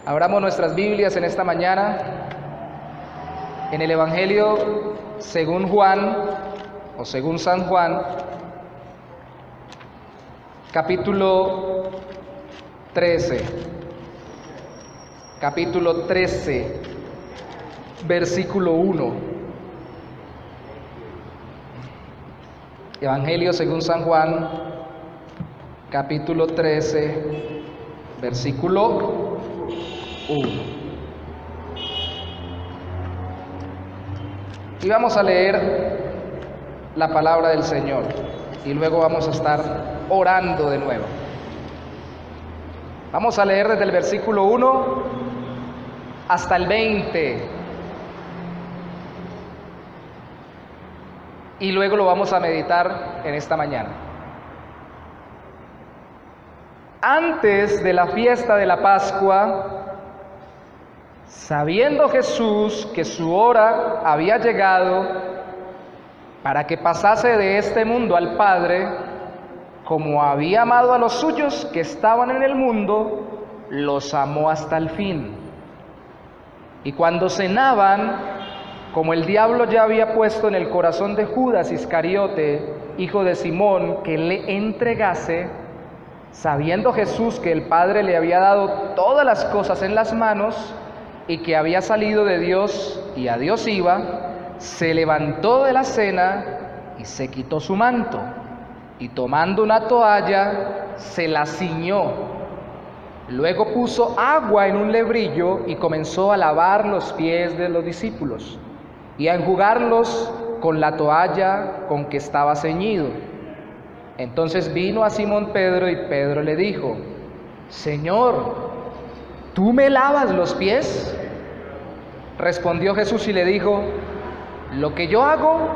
Abramos nuestras Biblias en esta mañana en el Evangelio según Juan o según San Juan, capítulo 13, versículo 1. Evangelio según San Juan, capítulo 13, versículo 1. Y vamos a leer la palabra del Señor y luego vamos a estar orando de nuevo. Vamos a leer desde el versículo 1 hasta el 20 y luego lo vamos a meditar en esta mañana. Antes de la fiesta de la Pascua, sabiendo Jesús que su hora había llegado para que pasase de este mundo al Padre, como había amado a los suyos que estaban en el mundo, los amó hasta el fin. Y cuando cenaban, como el diablo ya había puesto en el corazón de Judas Iscariote, hijo de Simón, que le entregase, sabiendo Jesús que el Padre le había dado todas las cosas en las manos y que había salido de Dios y a Dios iba, se levantó de la cena y se quitó su manto, y tomando una toalla se la ciñó. Luego puso agua en un lebrillo y comenzó a lavar los pies de los discípulos y a enjugarlos con la toalla con que estaba ceñido. Entonces vino a Simón Pedro y Pedro le dijo: Señor, ¿tú me lavas los pies? Respondió Jesús y le dijo: lo que yo hago,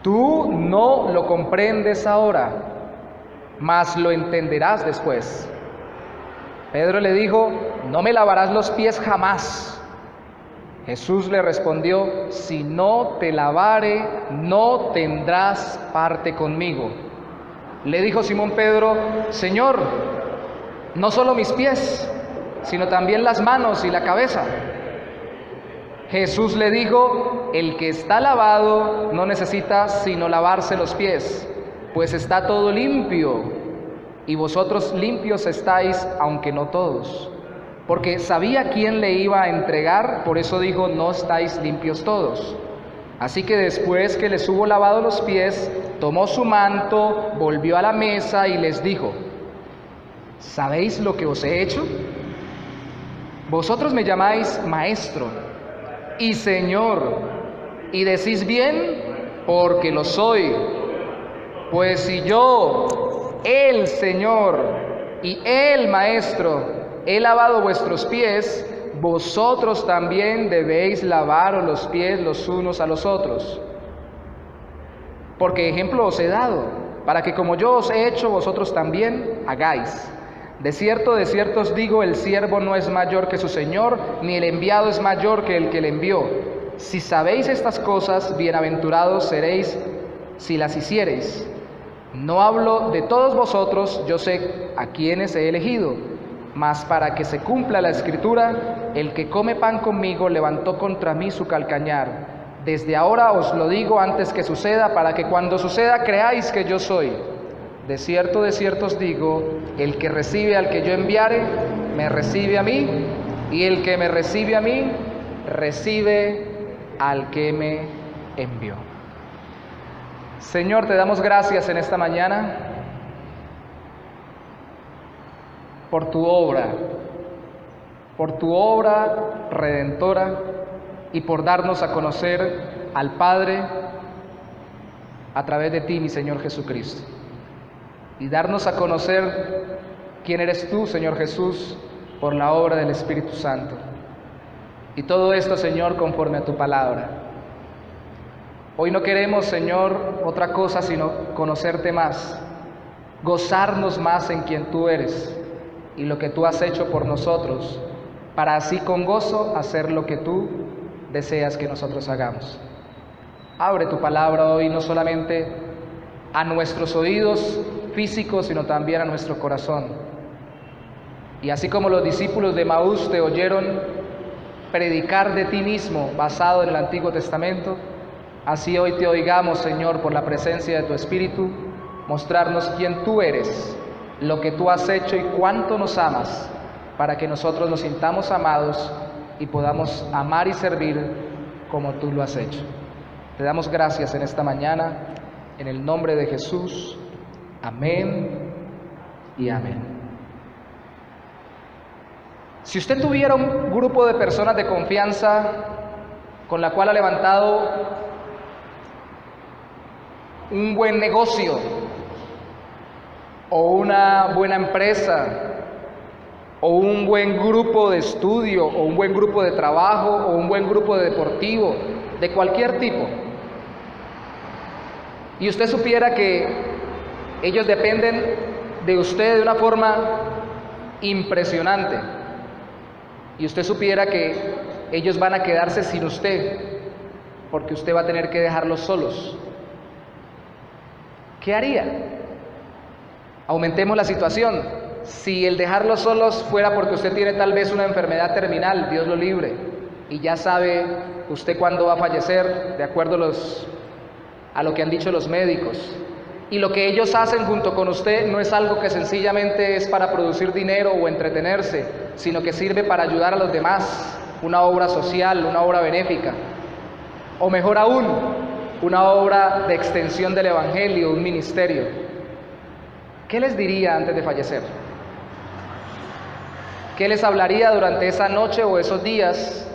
tú no lo comprendes ahora, mas lo entenderás después. Pedro le dijo: no me lavarás los pies jamás. Jesús le respondió: si no te lavare, no tendrás parte conmigo. Le dijo Simón Pedro: Señor, no solo mis pies, sino también las manos y la cabeza. Jesús le dijo: el que está lavado no necesita sino lavarse los pies, pues está todo limpio, y vosotros limpios estáis, aunque no todos. Porque sabía quién le iba a entregar, por eso dijo: no estáis limpios todos. Así que después que les hubo lavado los pies, tomó su manto, volvió a la mesa y les dijo: ¿sabéis lo que os he hecho? Vosotros me llamáis Maestro y Señor, y decís bien, porque lo soy. Pues si yo, el Señor y el Maestro, he lavado vuestros pies, vosotros también debéis lavaros los pies los unos a los otros. Porque ejemplo os he dado, para que como yo os he hecho, vosotros también hagáis. De cierto os digo, el siervo no es mayor que su Señor, ni el enviado es mayor que el que le envió. Si sabéis estas cosas, bienaventurados seréis si las hiciereis. No hablo de todos vosotros, yo sé a quienes he elegido, mas para que se cumpla la Escritura, el que come pan conmigo levantó contra mí su calcañar. Desde ahora os lo digo antes que suceda, para que cuando suceda creáis que yo soy. De cierto os digo, el que recibe al que yo enviare, me recibe a mí, y el que me recibe a mí, recibe al que me envió. Señor, te damos gracias en esta mañana por tu obra redentora, y por darnos a conocer al Padre a través de ti, mi Señor Jesucristo. Y darnos a conocer quién eres tú, Señor Jesús, por la obra del Espíritu Santo. Y todo esto, Señor, conforme a tu palabra. Hoy no queremos, Señor, otra cosa sino conocerte más, gozarnos más en quien tú eres y lo que tú has hecho por nosotros, para así con gozo hacer lo que tú deseas que nosotros hagamos. Abre tu palabra hoy no solamente a nuestros oídos físicos, sino también a nuestro corazón. Y así como los discípulos de Maús te oyeron predicar de ti mismo basado en el Antiguo Testamento, así hoy te oigamos, Señor, por la presencia de tu Espíritu, mostrarnos quién tú eres, lo que tú has hecho y cuánto nos amas, para que nosotros nos sintamos amados y podamos amar y servir como tú lo has hecho. Te damos gracias en esta mañana, en el nombre de Jesús. Amén y amén. Si usted tuviera un grupo de personas de confianza con la cual ha levantado un buen negocio o una buena empresa o un buen grupo de estudio o un buen grupo de trabajo o un buen grupo de deportivo, de cualquier tipo, y usted supiera que ellos dependen de usted de una forma impresionante, y usted supiera que ellos van a quedarse sin usted porque usted va a tener que dejarlos solos, ¿qué haría? Aumentemos la situación. Si el dejarlos solos fuera porque usted tiene tal vez una enfermedad terminal, Dios lo libre, y ya sabe usted cuándo va a fallecer, de acuerdo a lo que han dicho los médicos, y lo que ellos hacen junto con usted no es algo que sencillamente es para producir dinero o entretenerse, sino que sirve para ayudar a los demás, una obra social, una obra benéfica, o mejor aún, una obra de extensión del Evangelio, un ministerio. ¿Qué les diría antes de fallecer? ¿Qué les hablaría durante esa noche o esos días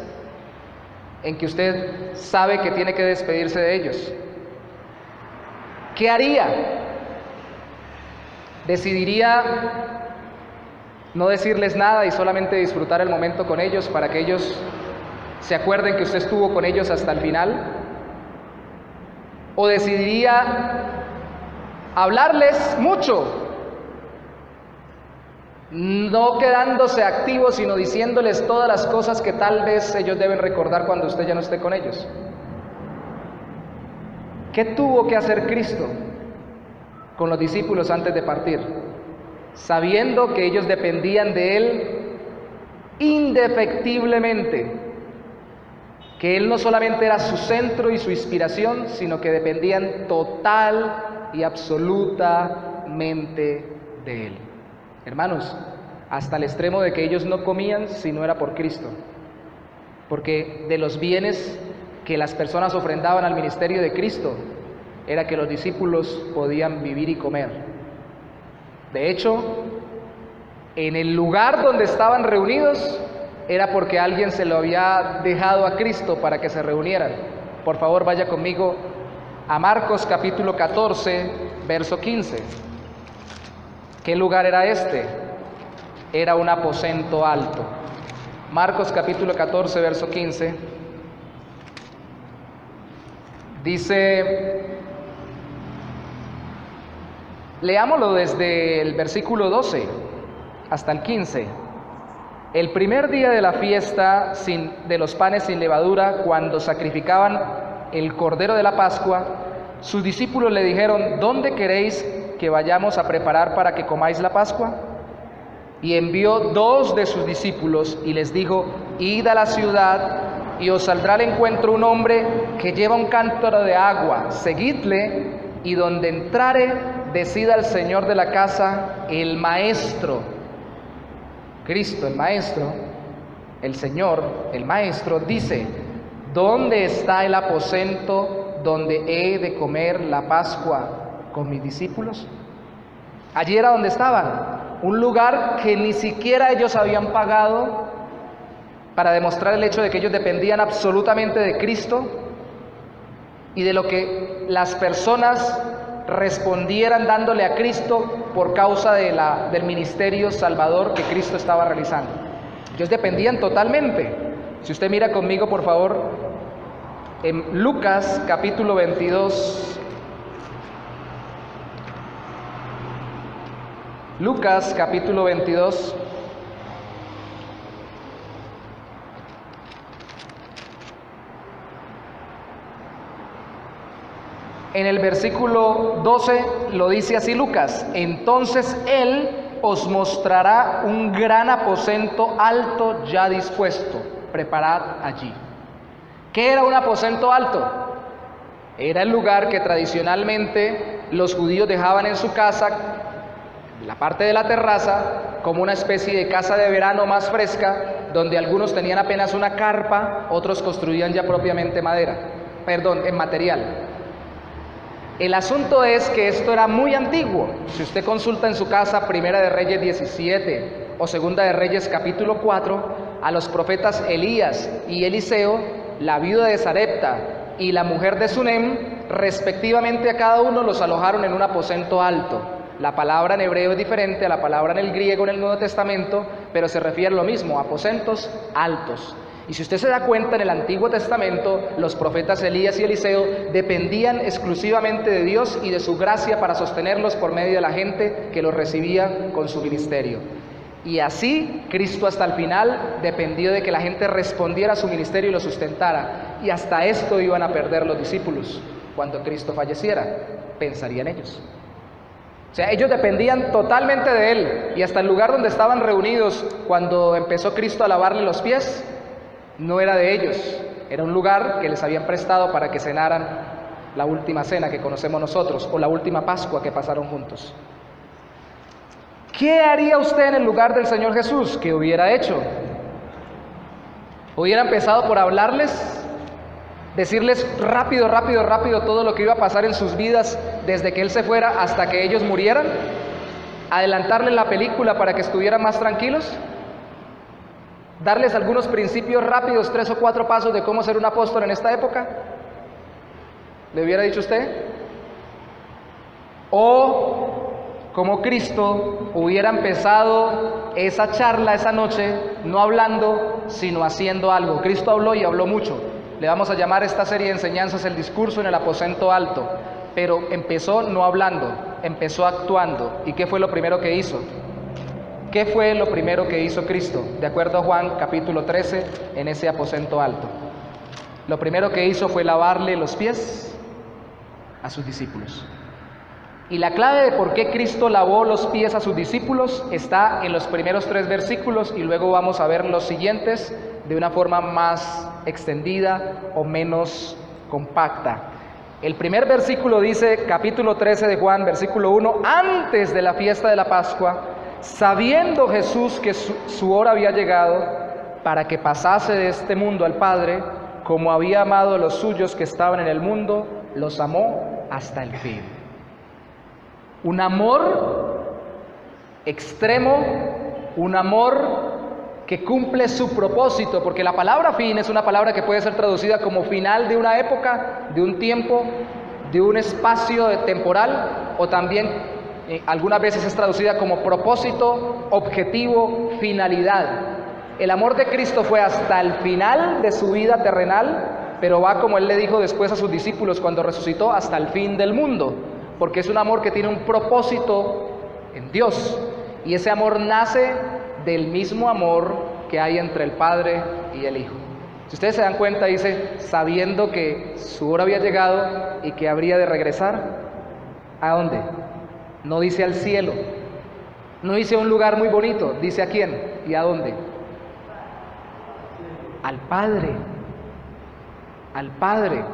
en que usted sabe que tiene que despedirse de ellos? ¿Qué haría? ¿Decidiría no decirles nada y solamente disfrutar el momento con ellos para que ellos se acuerden que usted estuvo con ellos hasta el final? ¿O decidiría hablarles mucho, no quedándose activos, sino diciéndoles todas las cosas que tal vez ellos deben recordar cuando usted ya no esté con ellos? ¿Qué tuvo que hacer Cristo con los discípulos antes de partir? Sabiendo que ellos dependían de Él indefectiblemente, que Él no solamente era su centro y su inspiración, sino que dependían total y absolutamente de Él. Hermanos, hasta el extremo de que ellos no comían si no era por Cristo, porque de los bienes que las personas ofrendaban al ministerio de Cristo era que los discípulos podían vivir y comer. De hecho, en el lugar donde estaban reunidos era porque alguien se lo había dejado a Cristo para que se reunieran. Por favor, vaya conmigo a Marcos capítulo 14, verso 15. ¿Qué lugar era este? Era un aposento alto. Marcos capítulo 14, verso 15. Dice, leámoslo desde el versículo 12 hasta el 15. El primer día de la fiesta de los panes sin levadura, cuando sacrificaban el cordero de la Pascua, sus discípulos le dijeron: ¿dónde queréis que vayamos a preparar para que comáis la Pascua? Y envió 2 de sus discípulos y les dijo: id a la ciudad y os saldrá al encuentro un hombre que lleva un cántaro de agua, seguidle, y donde entrare, decida al Señor de la casa, el Maestro, Cristo, el Maestro, el Señor, el Maestro, dice: ¿dónde está el aposento donde he de comer la Pascua con mis discípulos? Allí era donde estaban, un lugar que ni siquiera ellos habían pagado, para demostrar el hecho de que ellos dependían absolutamente de Cristo y de lo que las personas respondieran dándole a Cristo por causa del ministerio salvador que Cristo estaba realizando. Ellos dependían totalmente. Si usted mira conmigo, por favor, en Lucas capítulo 22. Lucas capítulo 22. En el versículo 12 lo dice así Lucas: entonces él, os mostrará un gran aposento alto ya dispuesto. Preparad allí. ¿Qué era un aposento alto? Era el lugar que tradicionalmente los judíos dejaban en su casa, la parte de la terraza, como una especie de casa de verano más fresca, donde algunos tenían apenas una carpa, otros construían ya propiamente en material. El asunto es que esto era muy antiguo. Si usted consulta en su casa Primera de Reyes 17 o Segunda de Reyes capítulo 4, a los profetas Elías y Eliseo, la viuda de Sarepta y la mujer de Sunem, respectivamente a cada uno los alojaron en un aposento alto. La palabra en hebreo es diferente a la palabra en el griego en el Nuevo Testamento, pero se refiere a lo mismo, aposentos altos. Y si usted se da cuenta, en el Antiguo Testamento, los profetas Elías y Eliseo dependían exclusivamente de Dios y de su gracia para sostenerlos por medio de la gente que los recibía con su ministerio. Y así, Cristo hasta el final dependió de que la gente respondiera a su ministerio y lo sustentara. Y hasta esto iban a perder los discípulos. Cuando Cristo falleciera, pensarían ellos. O sea, ellos dependían totalmente de Él. Y hasta el lugar donde estaban reunidos cuando empezó Cristo a lavarle los pies, no era de ellos, era un lugar que les habían prestado para que cenaran la última cena que conocemos nosotros, o la última Pascua que pasaron juntos. ¿Qué haría usted en el lugar del Señor Jesús? ¿Qué hubiera hecho? ¿Hubiera empezado por hablarles? ¿Decirles rápido todo lo que iba a pasar en sus vidas desde que Él se fuera hasta que ellos murieran? ¿Adelantarles la película para que estuvieran más tranquilos? ¿Darles algunos principios rápidos, 3 o 4 pasos de cómo ser un apóstol en esta época? ¿Le hubiera dicho usted? ¿O como Cristo hubiera empezado esa charla esa noche, no hablando, sino haciendo algo? Cristo habló y habló mucho. Le vamos a llamar a esta serie de enseñanzas el discurso en el aposento alto. Pero empezó no hablando, empezó actuando. ¿Y qué fue lo primero que hizo? ¿Qué fue lo primero que hizo Cristo? De acuerdo a Juan capítulo 13, en ese aposento alto. Lo primero que hizo fue lavarle los pies a sus discípulos. Y la clave de por qué Cristo lavó los pies a sus discípulos está en los primeros 3 versículos, y luego vamos a ver los siguientes de una forma más extendida o menos compacta. El primer versículo dice, capítulo 13 de Juan, versículo 1, antes de la fiesta de la Pascua, sabiendo Jesús que su hora había llegado para que pasase de este mundo al Padre, como había amado a los suyos que estaban en el mundo, los amó hasta el fin. Un amor extremo, un amor que cumple su propósito, porque la palabra fin es una palabra que puede ser traducida como final de una época, de un tiempo, de un espacio temporal, o también algunas veces es traducida como propósito, objetivo, finalidad. El amor de Cristo fue hasta el final de su vida terrenal, pero va, como Él le dijo después a sus discípulos cuando resucitó, hasta el fin del mundo, porque es un amor que tiene un propósito en Dios, y ese amor nace del mismo amor que hay entre el Padre y el Hijo. Si ustedes se dan cuenta, dice, sabiendo que su hora había llegado y que habría de regresar. ¿A dónde? No dice al cielo, no dice a un lugar muy bonito, dice a quién y a dónde. Al Padre, al Padre.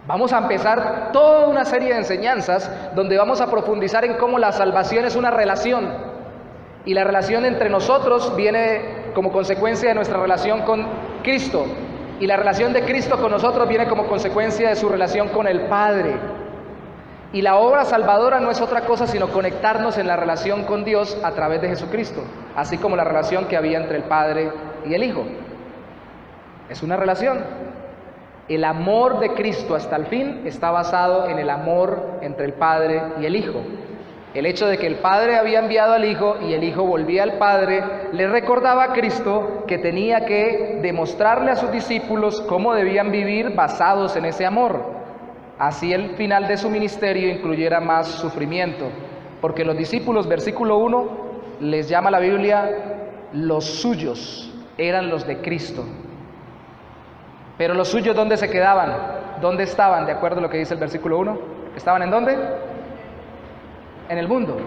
Vamos a empezar toda una serie de enseñanzas donde vamos a profundizar en cómo la salvación es una relación, y la relación entre nosotros viene como consecuencia de nuestra relación con Cristo, y la relación de Cristo con nosotros viene como consecuencia de su relación con el Padre. Y la obra salvadora no es otra cosa sino conectarnos en la relación con Dios a través de Jesucristo, así como la relación que había entre el Padre y el Hijo. Es una relación. El amor de Cristo hasta el fin está basado en el amor entre el Padre y el Hijo. El hecho de que el Padre había enviado al Hijo y el Hijo volvía al Padre, le recordaba a Cristo que tenía que demostrarle a sus discípulos cómo debían vivir basados en ese amor. Así el final de su ministerio incluyera más sufrimiento, porque los discípulos, versículo 1, les llama la Biblia, los suyos eran los de Cristo. Pero los suyos, ¿dónde se quedaban? ¿Dónde estaban? De acuerdo a lo que dice el versículo 1. ¿Estaban en dónde? En el mundo.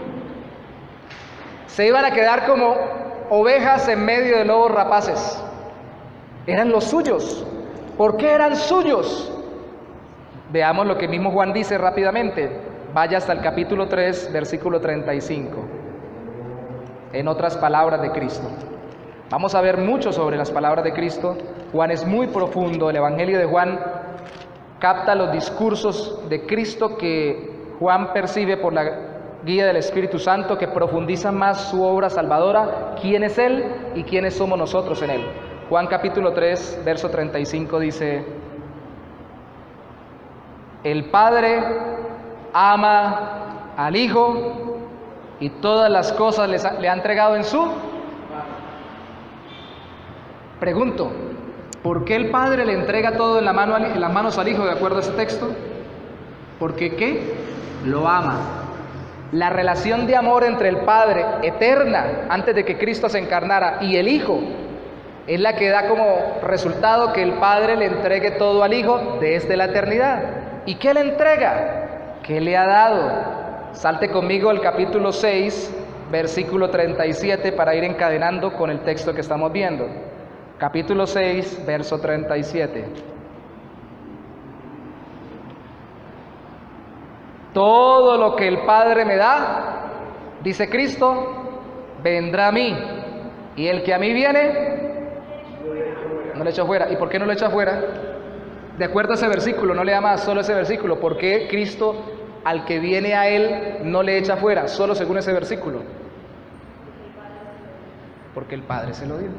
Se iban a quedar como ovejas en medio de lobos rapaces. Eran los suyos. ¿Por qué eran suyos? Veamos lo que mismo Juan dice rápidamente. Vaya hasta el capítulo 3, versículo 35. En otras palabras de Cristo. Vamos a ver mucho sobre las palabras de Cristo. Juan es muy profundo. El Evangelio de Juan capta los discursos de Cristo que Juan percibe por la guía del Espíritu Santo, que profundizan más su obra salvadora, quién es Él y quiénes somos nosotros en Él. Juan capítulo 3, verso 35 dice: el Padre ama al Hijo y todas las cosas le ha entregado en su... Pregunto, ¿por qué el Padre le entrega todo en las manos al Hijo de acuerdo a este texto? Porque ¿qué? Lo ama. La relación de amor entre el Padre, eterna, antes de que Cristo se encarnara, y el Hijo, es la que da como resultado que el Padre le entregue todo al Hijo desde la eternidad. ¿Y qué le entrega? ¿Qué le ha dado? Salte conmigo al capítulo 6, versículo 37, para ir encadenando con el texto que estamos viendo. Capítulo 6, verso 37. Todo lo que el Padre me da, dice Cristo, vendrá a mí. Y el que a mí viene, no le echo fuera. ¿Y por qué no lo echa fuera? De acuerdo a ese versículo, no lea más, solo ese versículo. ¿Por qué Cristo al que viene a Él no le echa fuera? Solo según ese versículo. Porque el Padre se lo dio.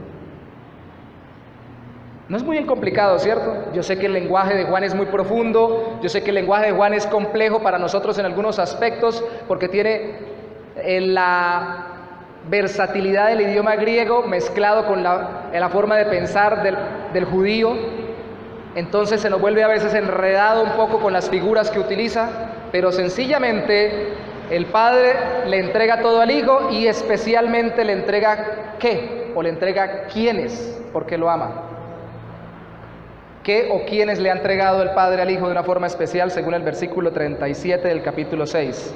No es muy complicado, ¿cierto? Yo sé que el lenguaje de Juan es muy profundo, yo sé que el lenguaje de Juan es complejo para nosotros en algunos aspectos, porque tiene la versatilidad del idioma griego mezclado con la forma de pensar del judío. Entonces se nos vuelve a veces enredado un poco con las figuras que utiliza, pero sencillamente el Padre le entrega todo al Hijo y especialmente le entrega ¿qué? O le entrega quiénes, porque lo ama. ¿Qué o quiénes le ha entregado el Padre al Hijo de una forma especial según el versículo 37 del capítulo 6?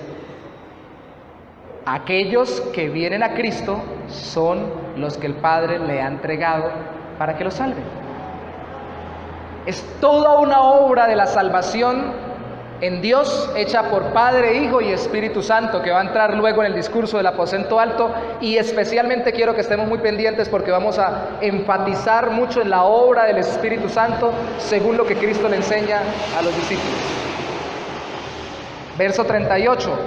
Aquellos que vienen a Cristo son los que el Padre le ha entregado para que los salve. Es toda una obra de la salvación en Dios, hecha por Padre, Hijo y Espíritu Santo, que va a entrar luego en el discurso del aposento alto, y especialmente quiero que estemos muy pendientes porque vamos a enfatizar mucho en la obra del Espíritu Santo según lo que Cristo le enseña a los discípulos. Verso 38,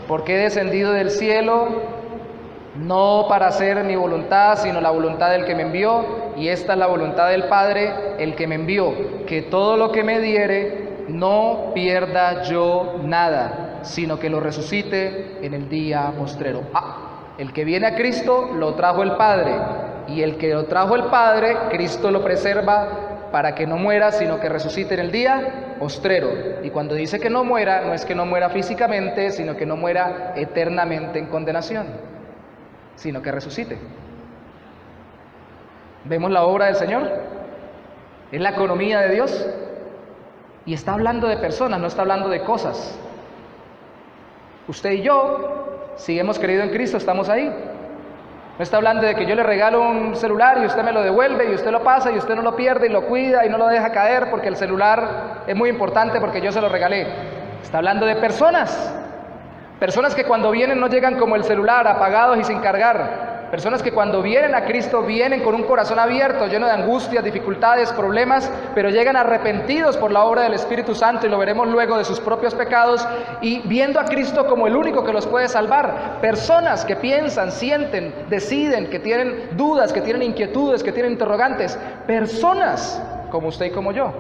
porque he descendido del cielo no para hacer mi voluntad, sino la voluntad del que me envió, y esta es la voluntad del Padre, el que me envió, que todo lo que me diere no pierda yo nada, sino que lo resucite en el día postrero. El que viene a Cristo lo trajo el Padre, y el que lo trajo el Padre, Cristo lo preserva para que no muera, sino que resucite en el día postrero. Y cuando dice que no muera, no es que no muera físicamente, sino que no muera eternamente en condenación, sino que resucite. ¿Vemos la obra del Señor? Es la economía de Dios. Y está hablando de personas, no está hablando de cosas. Usted y yo, si hemos creído en Cristo, estamos ahí. No está hablando de que yo le regalo un celular y usted me lo devuelve y usted lo pasa y usted no lo pierde y lo cuida y no lo deja caer porque el celular es muy importante porque yo se lo regalé. Está hablando de personas. Personas que cuando vienen no llegan como el celular, apagados y sin cargar. Personas que cuando vienen a Cristo vienen con un corazón abierto, lleno de angustias, dificultades, problemas, pero llegan arrepentidos por la obra del Espíritu Santo, y lo veremos luego, de sus propios pecados, y viendo a Cristo como el único que los puede salvar. Personas que piensan, sienten, deciden, que tienen dudas, que tienen inquietudes, que tienen interrogantes. Personas como usted y como yo.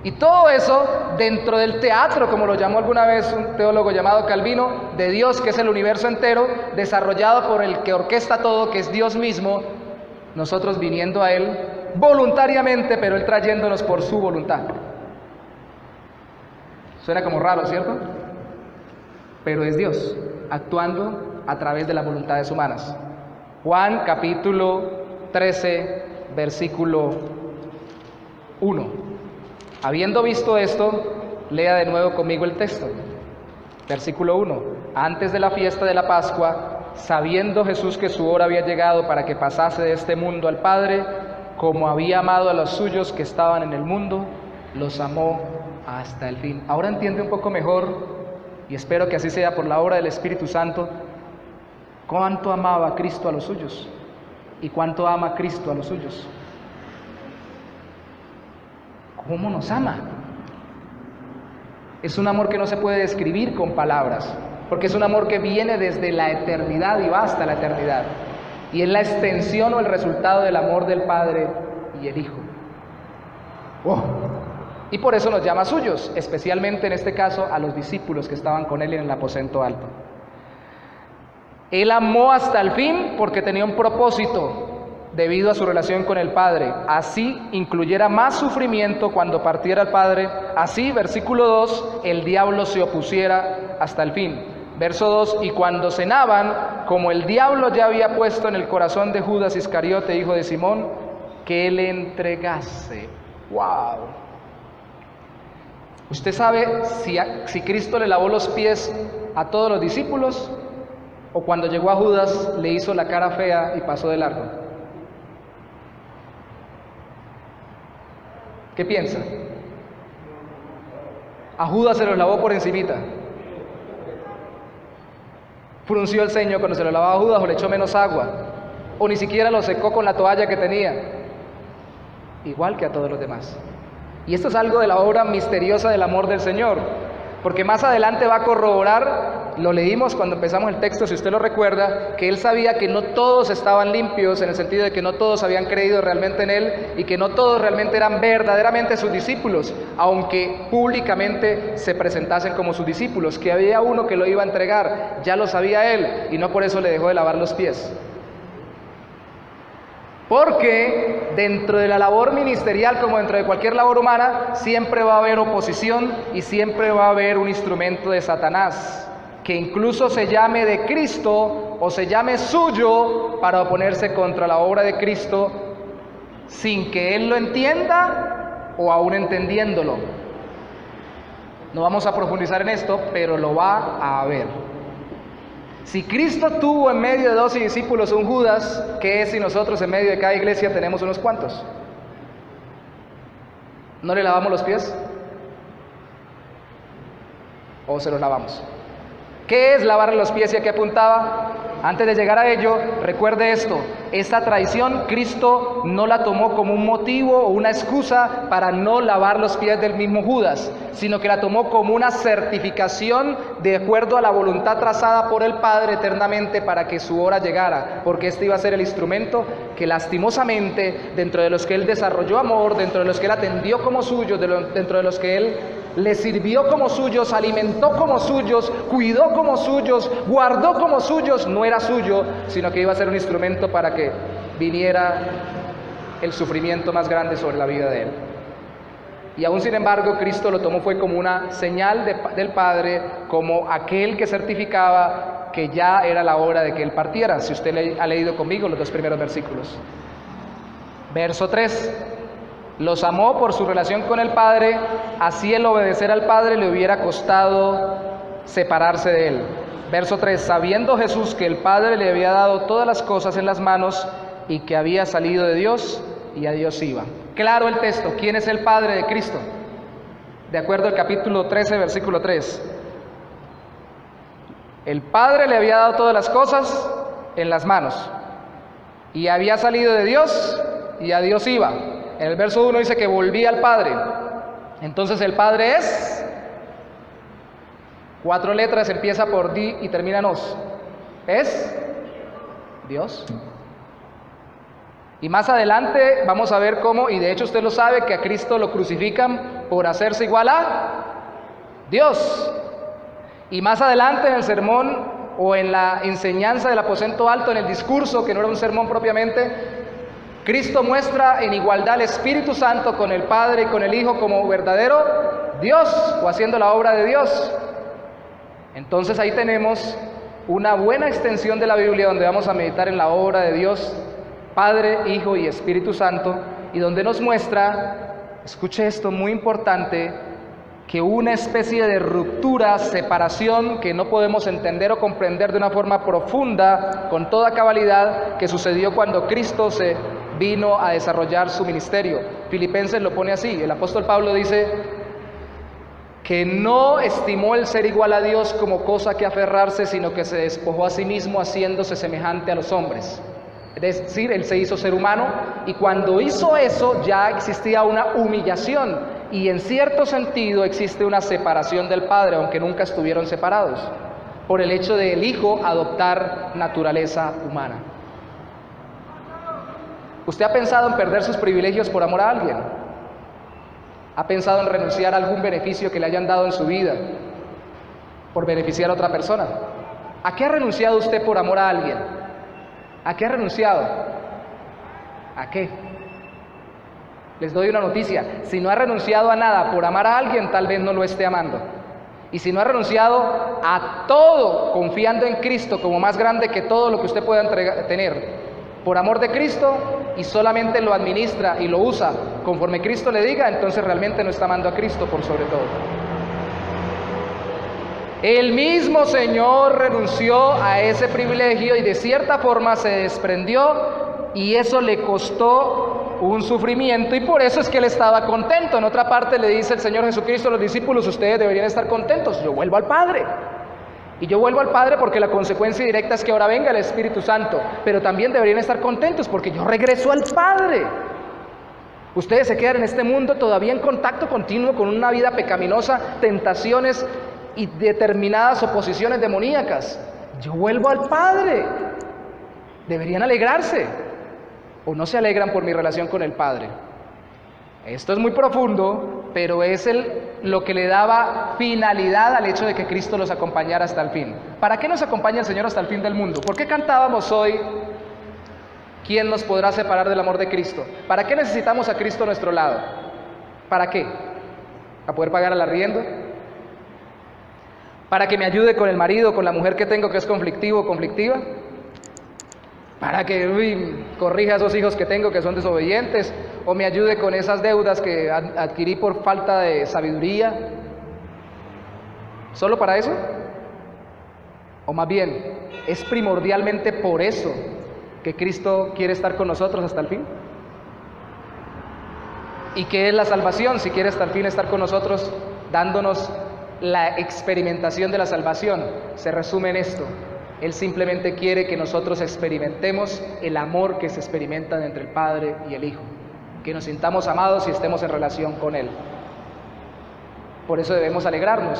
Y todo eso dentro del teatro, como lo llamó alguna vez un teólogo llamado Calvino, de Dios, que es el universo entero, desarrollado por el que orquesta todo, que es Dios mismo, nosotros viniendo a Él voluntariamente, pero Él trayéndonos por su voluntad. Suena como raro, ¿cierto? Pero es Dios, actuando a través de las voluntades humanas. Juan capítulo 13, versículo 1. Habiendo visto esto, lea de nuevo conmigo el texto. Versículo 1. Antes de la fiesta de la Pascua, sabiendo Jesús que su hora había llegado para que pasase de este mundo al Padre, como había amado a los suyos que estaban en el mundo, los amó hasta el fin. Ahora entiende un poco mejor, y espero que así sea por la obra del Espíritu Santo, cuánto amaba Cristo a los suyos y cuánto ama Cristo a los suyos. ¿Cómo nos ama? Es un amor que no se puede describir con palabras, porque es un amor que viene desde la eternidad y va hasta la eternidad. Y es la extensión o el resultado del amor del Padre y el Hijo. ¡Oh! Y por eso nos llama suyos, especialmente en este caso a los discípulos que estaban con él en el aposento alto. Él amó hasta el fin porque tenía un propósito debido a su relación con el Padre. Así incluyera más sufrimiento cuando partiera el Padre. Así, versículo 2, el diablo se opusiera hasta el fin. Verso 2, y cuando cenaban, como el diablo ya había puesto en el corazón de Judas Iscariote, hijo de Simón, que él entregase. ¡Wow! ¿Usted sabe si Cristo le lavó los pies a todos los discípulos o cuando llegó a Judas le hizo la cara fea y pasó de largo? ¿Qué piensa? A Judas se los lavó por encimita. Frunció el ceño cuando se lo lavaba a Judas o le echó menos agua, o ni siquiera lo secó con la toalla que tenía, igual que a todos los demás. Y esto es algo de la obra misteriosa del amor del Señor, porque más adelante va a corroborar, lo leímos cuando empezamos el texto, si usted lo recuerda, que Él sabía que no todos estaban limpios, en el sentido de que no todos habían creído realmente en Él, y que no todos realmente eran verdaderamente sus discípulos, aunque públicamente se presentasen como sus discípulos, que había uno que lo iba a entregar, ya lo sabía Él, y no por eso le dejó de lavar los pies. Porque dentro de la labor ministerial, como dentro de cualquier labor humana, siempre va a haber oposición y siempre va a haber un instrumento de Satanás, que incluso se llame de Cristo o se llame suyo para oponerse contra la obra de Cristo sin que Él lo entienda o aún entendiéndolo. No vamos a profundizar en esto, pero lo va a haber. Si Cristo tuvo en medio de 12 discípulos un Judas, ¿qué es si nosotros en medio de cada iglesia tenemos unos cuantos? ¿No le lavamos los pies? ¿O se los lavamos? ¿Qué es lavarle los pies y a qué apuntaba? Antes de llegar a ello, recuerde esto: esta traición Cristo no la tomó como un motivo o una excusa para no lavar los pies del mismo Judas, sino que la tomó como una certificación de acuerdo a la voluntad trazada por el Padre eternamente para que su hora llegara, porque este iba a ser el instrumento que lastimosamente, dentro de los que Él desarrolló amor, dentro de los que Él atendió como suyos, dentro de los que Él les sirvió como suyos, alimentó como suyos, cuidó como suyos, guardó como suyos, no era suyo, sino que iba a ser un instrumento para que viniera el sufrimiento más grande sobre la vida de Él. Y aún sin embargo, Cristo lo tomó fue como una señal del Padre, como aquel que certificaba que ya era la hora de que Él partiera. Si usted ha leído conmigo los 2 primeros versículos. Verso 3. Los amó por su relación con el Padre, así el obedecer al Padre le hubiera costado separarse de Él. Verso 3, sabiendo Jesús que el Padre le había dado todas las cosas en las manos y que había salido de Dios y a Dios iba. Claro el texto, ¿quién es el Padre de Cristo? De acuerdo al capítulo 13, versículo 3. El Padre le había dado todas las cosas en las manos y había salido de Dios y a Dios iba. En el verso 1 dice que volvía al Padre. Entonces el Padre es 4 letras, empieza por di y termina en os. Es Dios. Y más adelante vamos a ver cómo, y de hecho usted lo sabe, que a Cristo lo crucifican por hacerse igual a Dios. Y más adelante en el sermón o en la enseñanza del aposento alto, en el discurso, que no era un sermón propiamente, Cristo muestra en igualdad al Espíritu Santo con el Padre y con el Hijo como verdadero Dios, o haciendo la obra de Dios. Entonces ahí tenemos una buena extensión de la Biblia donde vamos a meditar en la obra de Dios, Padre, Hijo y Espíritu Santo, y donde nos muestra, escuche esto, muy importante, que hubo una especie de ruptura, separación que no podemos entender o comprender de una forma profunda, con toda cabalidad, que sucedió cuando Cristo se vino a desarrollar su ministerio. Filipenses lo pone así, el apóstol Pablo dice que no estimó el ser igual a Dios como cosa que aferrarse, sino que se despojó a sí mismo haciéndose semejante a los hombres. Es decir, Él se hizo ser humano, y cuando hizo eso ya existía una humillación, y en cierto sentido existe una separación del Padre, aunque nunca estuvieron separados, por el hecho de el Hijo adoptar naturaleza humana. ¿Usted ha pensado en perder sus privilegios por amor a alguien? ¿Ha pensado en renunciar a algún beneficio que le hayan dado en su vida por beneficiar a otra persona? ¿A qué ha renunciado usted por amor a alguien? ¿A qué ha renunciado? ¿A qué? Les doy una noticia: si no ha renunciado a nada por amar a alguien, tal vez no lo esté amando. Y si no ha renunciado a todo, confiando en Cristo como más grande que todo lo que usted pueda tener, por amor de Cristo, y solamente lo administra y lo usa conforme Cristo le diga, entonces realmente no está amando a Cristo por sobre todo. El mismo Señor renunció a ese privilegio y de cierta forma se desprendió, y eso le costó un sufrimiento, y por eso es que Él estaba contento. En otra parte le dice el Señor Jesucristo a los discípulos: ustedes deberían estar contentos, yo vuelvo al Padre. Y yo vuelvo al Padre porque la consecuencia directa es que ahora venga el Espíritu Santo, pero también deberían estar contentos porque yo regreso al Padre. Ustedes se quedan en este mundo todavía en contacto continuo con una vida pecaminosa, tentaciones y determinadas oposiciones demoníacas. Yo vuelvo al Padre. Deberían alegrarse, o no se alegran por mi relación con el Padre. Esto es muy profundo, pero es lo que le daba finalidad al hecho de que Cristo los acompañara hasta el fin. ¿Para qué nos acompaña el Señor hasta el fin del mundo? ¿Por qué cantábamos hoy: ¿quién nos podrá separar del amor de Cristo? ¿Para qué necesitamos a Cristo a nuestro lado? ¿Para qué? ¿Para poder pagar el arriendo? ¿Para que me ayude con el marido, con la mujer que tengo que es conflictivo o conflictiva? ¿Para que corrija a esos hijos que tengo que son desobedientes? ¿O me ayude con esas deudas que adquirí por falta de sabiduría? ¿Solo para eso? ¿O más bien, es primordialmente por eso que Cristo quiere estar con nosotros hasta el fin? ¿Y qué es la salvación? Si quiere hasta el fin estar con nosotros, dándonos la experimentación de la salvación, se resume en esto: Él simplemente quiere que nosotros experimentemos el amor que se experimenta entre el Padre y el Hijo, que nos sintamos amados y estemos en relación con Él. Por eso debemos alegrarnos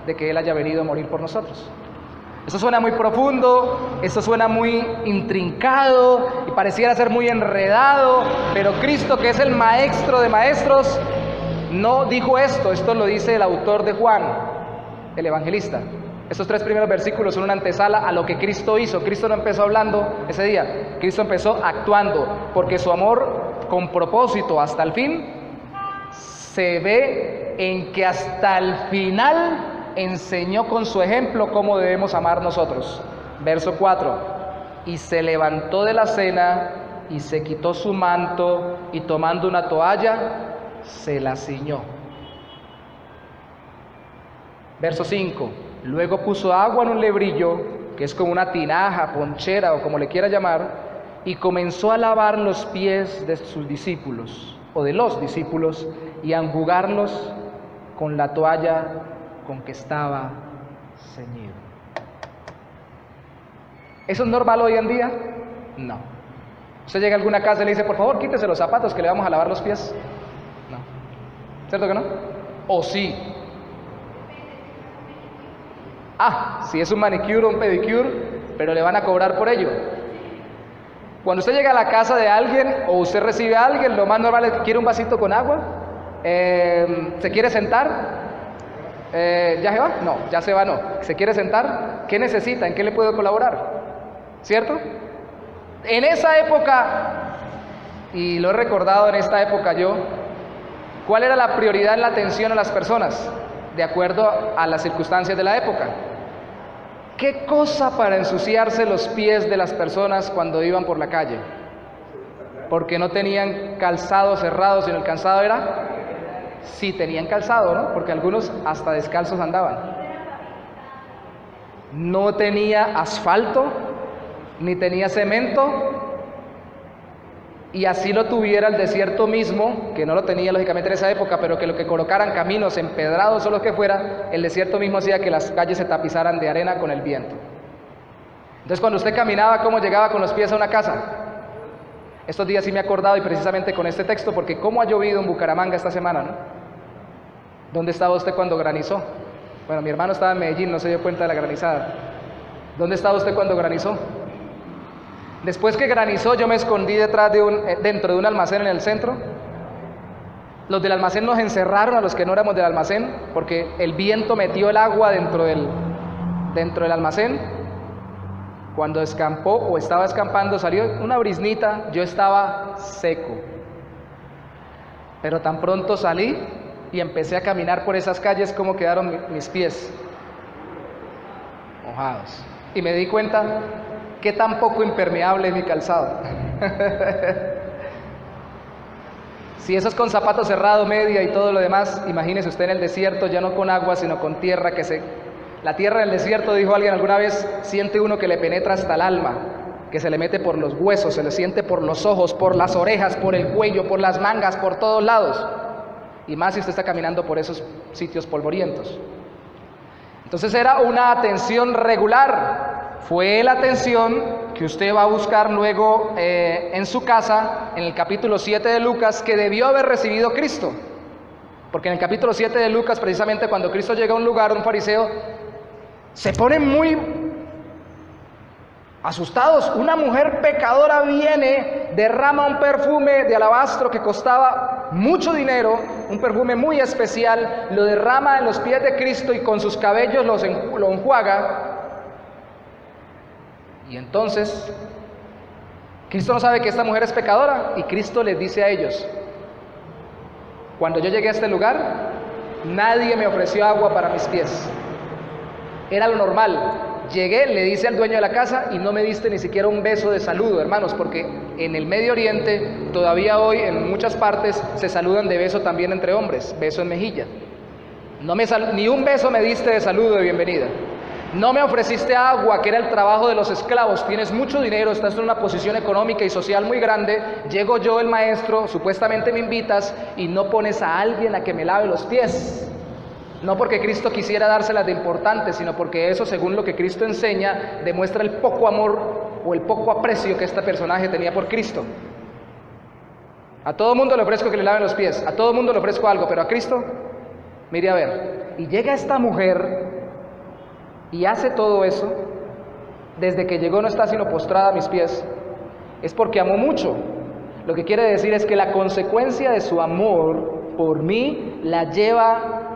de que Él haya venido a morir por nosotros. Eso suena muy profundo, eso suena muy intrincado y pareciera ser muy enredado, pero Cristo, que es el maestro de maestros, no dijo esto. Esto lo dice el autor de Juan, el evangelista. Estos 3 primeros versículos son una antesala a lo que Cristo hizo. Cristo no empezó hablando ese día, Cristo empezó actuando, porque su amor con propósito hasta el fin se ve en que hasta el final enseñó con su ejemplo cómo debemos amar nosotros. Verso 4: y se levantó de la cena y se quitó su manto y tomando una toalla se la ciñó. Verso 5: luego puso agua en un lebrillo, que es como una tinaja, ponchera o como le quiera llamar, y comenzó a lavar los pies de sus discípulos, o de los discípulos, y a enjugarlos con la toalla con que estaba ceñido. ¿Eso es normal hoy en día? No. Usted llega a alguna casa y le dice: por favor, quítese los zapatos que le vamos a lavar los pies. No. ¿Cierto que no? ¿O sí? Si es un manicure o un pedicure, pero le van a cobrar por ello. Cuando usted llega a la casa de alguien o usted recibe a alguien, lo más normal es: ¿quiere un vasito con agua? ¿Se quiere sentar? ¿Ya se va? No, ya se va, no. ¿Se quiere sentar? ¿Qué necesita? ¿En qué le puedo colaborar? ¿Cierto? En esa época, y lo he recordado en esta época yo, ¿cuál era la prioridad en la atención a las personas? De acuerdo a las circunstancias de la época. ¿Qué cosa para ensuciarse los pies de las personas cuando iban por la calle? Porque no tenían calzado cerrado, sino el calzado era Sí tenían calzado, ¿no? Porque algunos hasta descalzos andaban. No tenía asfalto, ni tenía cemento, y así lo tuviera el desierto mismo, que no lo tenía lógicamente en esa época, pero que lo que colocaran caminos empedrados o lo que fuera, el desierto mismo hacía que las calles se tapizaran de arena con el viento. Entonces cuando usted caminaba, ¿cómo llegaba con los pies a una casa? Estos días sí me he acordado, y precisamente con este texto, porque cómo ha llovido en Bucaramanga esta semana, ¿no? ¿Dónde estaba usted cuando granizó? Bueno, mi hermano estaba en Medellín, no se dio cuenta de la granizada. ¿Dónde estaba usted cuando granizó? Después que granizó, yo me escondí dentro de un almacén en el centro. Los del almacén nos encerraron a los que no éramos del almacén, porque el viento metió el agua dentro del almacén. Cuando escampó o estaba escampando, salió una briznita, yo estaba seco. Pero tan pronto salí y empecé a caminar por esas calles, ¿cómo quedaron mis pies? Mojados. Y me di cuenta que tan poco impermeable es mi calzado. Si eso es con zapato cerrado, media y todo lo demás, imagínese usted en el desierto, ya no con agua, sino con tierra La tierra del desierto, dijo alguien alguna vez, siente uno que le penetra hasta el alma, que se le mete por los huesos, se le siente por los ojos, por las orejas, por el cuello, por las mangas, por todos lados. Y más si usted está caminando por esos sitios polvorientos. Entonces era una atención regular. Fue la atención que usted va a buscar luego en su casa, en el capítulo 7 de Lucas, que debió haber recibido Cristo. Porque en el capítulo 7 de Lucas, precisamente cuando Cristo llega a un lugar, un fariseo, se ponen muy asustados. Una mujer pecadora viene, derrama un perfume de alabastro que costaba mucho dinero, un perfume muy especial, lo derrama en los pies de Cristo y con sus cabellos lo enjuaga. Y entonces, Cristo no sabe que esta mujer es pecadora, y Cristo les dice a ellos: cuando yo llegué a este lugar, nadie me ofreció agua para mis pies. Era lo normal. Llegué, le dice al dueño de la casa, y no me diste ni siquiera un beso de saludo, hermanos, porque en el Medio Oriente, todavía hoy en muchas partes, se saludan de beso también entre hombres, beso en mejilla. Ni un beso me diste de saludo, de bienvenida. No me ofreciste agua, que era el trabajo de los esclavos. Tienes mucho dinero, estás en una posición económica y social muy grande. Llego yo, el maestro, supuestamente me invitas, y no pones a alguien a que me lave los pies. No porque Cristo quisiera dárselas de importante, sino porque eso, según lo que Cristo enseña, demuestra el poco amor o el poco aprecio que este personaje tenía por Cristo. A todo mundo le ofrezco que le laven los pies, a todo mundo le ofrezco algo, pero a Cristo, mire a ver. Y llega esta mujer y hace todo eso. Desde que llegó no está sino postrada a mis pies. Es porque amó mucho. Lo que quiere decir es que la consecuencia de su amor por mí la lleva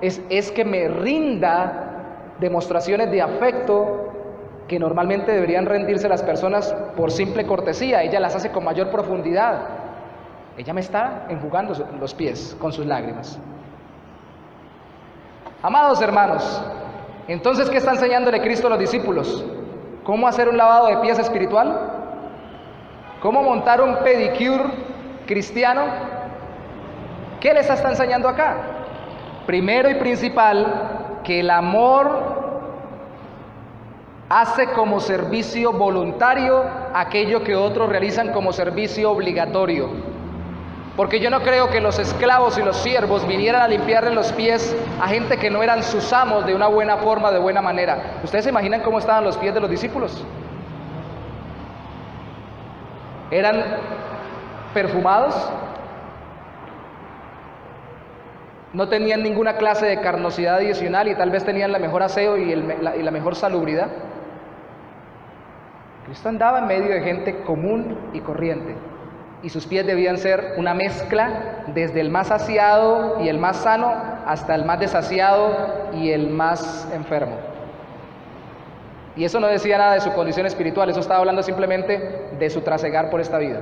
es que me rinda demostraciones de afecto que normalmente deberían rendirse las personas por simple cortesía. Ella las hace con mayor profundidad. Ella me está enjugando los pies con sus lágrimas. Amados hermanos, entonces, ¿qué está enseñándole Cristo a los discípulos? ¿Cómo hacer un lavado de pies espiritual? ¿Cómo montar un pedicure cristiano? ¿Qué les está enseñando acá? Primero y principal, que el amor hace como servicio voluntario aquello que otros realizan como servicio obligatorio. Porque yo no creo que los esclavos y los siervos vinieran a limpiarle los pies a gente que no eran sus amos de una buena forma, de buena manera. ¿Ustedes se imaginan cómo estaban los pies de los discípulos? ¿Eran perfumados? ¿No tenían ninguna clase de carnosidad adicional y tal vez tenían la mejor aseo y la mejor salubridad? Cristo andaba en medio de gente común y corriente. Y sus pies debían ser una mezcla desde el más saciado y el más sano hasta el más desasiado y el más enfermo. Y eso no decía nada de su condición espiritual, eso estaba hablando simplemente de su trasegar por esta vida.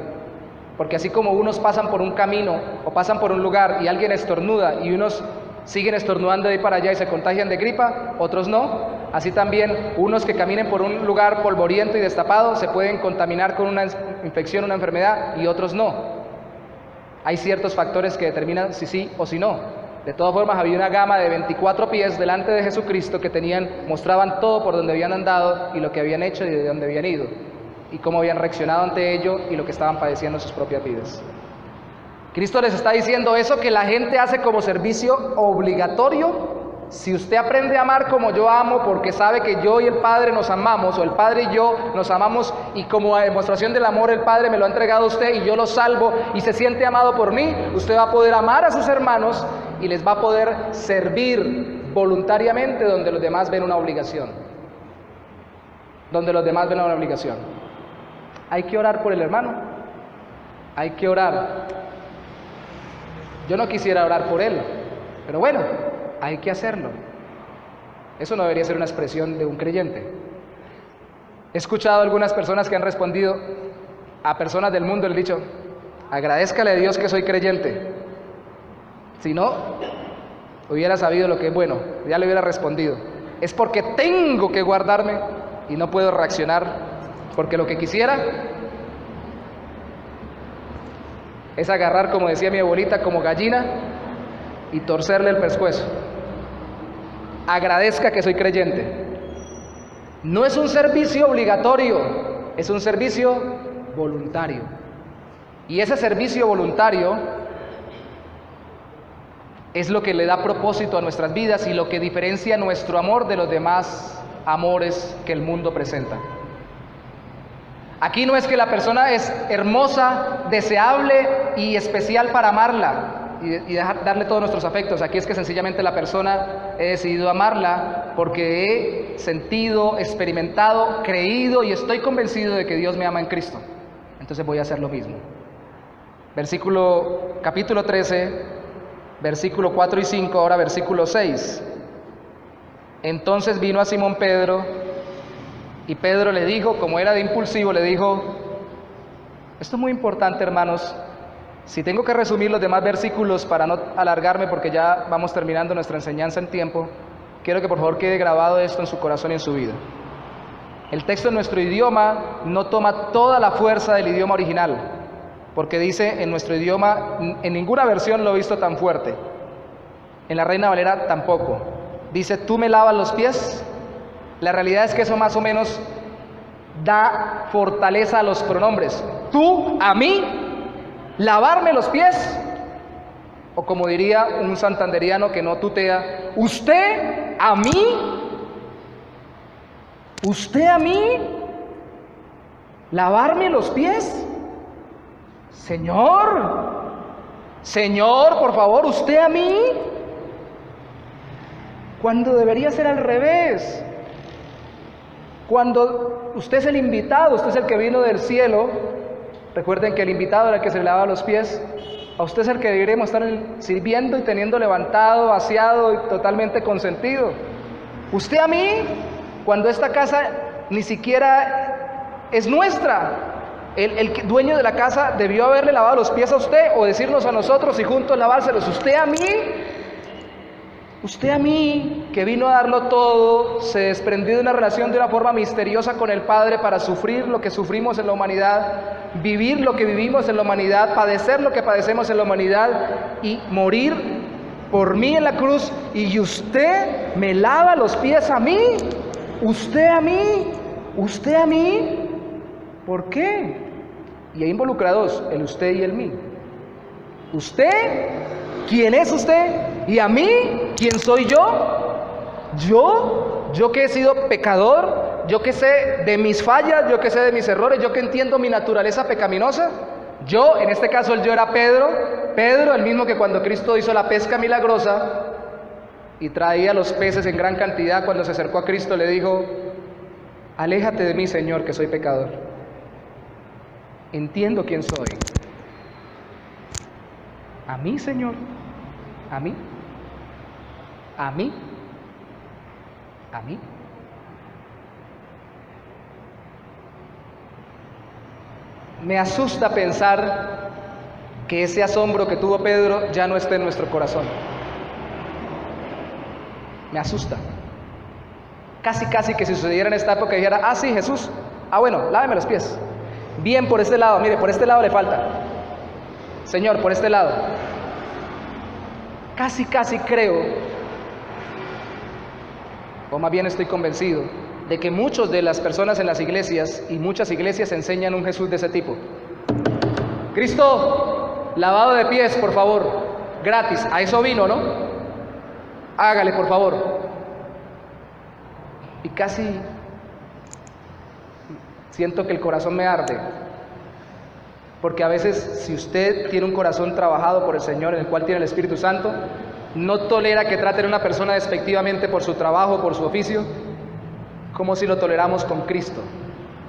Porque así como unos pasan por un camino o pasan por un lugar y alguien estornuda y unos siguen estornudando de ahí para allá y se contagian de gripa, otros no. Así también unos que caminen por un lugar polvoriento y destapado se pueden contaminar con una infección, una enfermedad, y otros no. Hay ciertos factores que determinan si sí o si no. De todas formas, había una gama de 24 pies delante de Jesucristo que mostraban todo por donde habían andado y lo que habían hecho y de dónde habían ido, y cómo habían reaccionado ante ello y lo que estaban padeciendo en sus propias vidas. Cristo les está diciendo eso que la gente hace como servicio obligatorio. Si usted aprende a amar como yo amo, porque sabe que yo y el Padre nos amamos, o el Padre y yo nos amamos, y como demostración del amor el Padre me lo ha entregado a usted y yo lo salvo y se siente amado por mí, usted va a poder amar a sus hermanos y les va a poder servir voluntariamente donde los demás ven una obligación. Donde los demás ven una obligación. Hay que orar por el hermano. Hay que orar. Yo no quisiera orar por él, pero bueno, hay que hacerlo. Eso no debería ser una expresión de un creyente. He escuchado a algunas personas que han respondido a personas del mundo, les he dicho, agradézcale a Dios que soy creyente. Si no, hubiera sabido lo que es bueno, ya le hubiera respondido. Es porque tengo que guardarme y no puedo reaccionar, porque lo que quisiera es agarrar, como decía mi abuelita, como gallina y torcerle el pescuezo. Agradezca que soy creyente. No es un servicio obligatorio, es un servicio voluntario. Y ese servicio voluntario es lo que le da propósito a nuestras vidas y lo que diferencia nuestro amor de los demás amores que el mundo presenta. Aquí no es que la persona es hermosa, deseable y especial para amarla y darle todos nuestros afectos. Aquí es que sencillamente la persona he decidido amarla porque he sentido, experimentado, creído y estoy convencido de que Dios me ama en Cristo. Entonces voy a hacer lo mismo. Capítulo 13, versículo 4 y 5, ahora versículo 6. Entonces vino a Simón Pedro, y Pedro le dijo, como era de impulsivo, le dijo, esto es muy importante, hermanos. Si tengo que resumir los demás versículos para no alargarme, porque ya vamos terminando nuestra enseñanza en tiempo, quiero que por favor quede grabado esto en su corazón y en su vida. El texto en nuestro idioma no toma toda la fuerza del idioma original, porque dice en nuestro idioma, en ninguna versión lo he visto tan fuerte, en la Reina Valera tampoco. Dice, ¿tú me lavas los pies? La realidad es que eso más o menos da fortaleza a los pronombres. ¿Tú a mí? ¿Lavarme los pies? O como diría un santanderiano que no tutea, ¿usted a mí? ¿Usted a mí? ¿Lavarme los pies? Señor, por favor, ¿usted a mí? Cuando debería ser al revés. Cuando usted es el invitado, usted es el que vino del cielo, recuerden que el invitado era el que se lavaba los pies, a usted es el que deberíamos estar sirviendo y teniendo levantado, vaciado y totalmente consentido. Usted a mí, cuando esta casa ni siquiera es nuestra, el dueño de la casa debió haberle lavado los pies a usted o decirnos a nosotros y juntos lavárselos. Usted a mí, que vino a darlo todo, se desprendió de una relación de una forma misteriosa con el Padre para sufrir lo que sufrimos en la humanidad, vivir lo que vivimos en la humanidad, padecer lo que padecemos en la humanidad y morir por mí en la cruz. Y usted me lava los pies a mí. Usted a mí. ¿Por qué? Y ahí involucrados el usted y el mí. Usted, ¿quién es usted? Y a mí, ¿quién soy yo? Yo que he sido pecador, yo que sé de mis fallas, yo que sé de mis errores, yo que entiendo mi naturaleza pecaminosa. Yo, en este caso el yo era Pedro, el mismo que cuando Cristo hizo la pesca milagrosa y traía los peces en gran cantidad, cuando se acercó a Cristo le dijo, aléjate de mí, Señor, que soy pecador. Entiendo quién soy. ¿A mí, Señor? ¿A mí? ¿A mí? ¿A mí? Me asusta pensar que ese asombro que tuvo Pedro ya no esté en nuestro corazón. Me asusta. Casi que si sucediera en esta época dijera, ah sí, Jesús, bueno, láveme los pies. Bien, por este lado, mire, por este lado le falta. Señor, por este lado. casi creo, o más bien estoy convencido, de que muchas de las personas en las iglesias y muchas iglesias enseñan un Jesús de ese tipo. Cristo, lavado de pies, por favor, gratis. A eso vino, ¿no? Hágale, por favor. Y casi siento que el corazón me arde, porque a veces, si usted tiene un corazón trabajado por el Señor, en el cual tiene el Espíritu Santo, no tolera que traten a una persona despectivamente por su trabajo, por su oficio, como si lo toleramos con Cristo,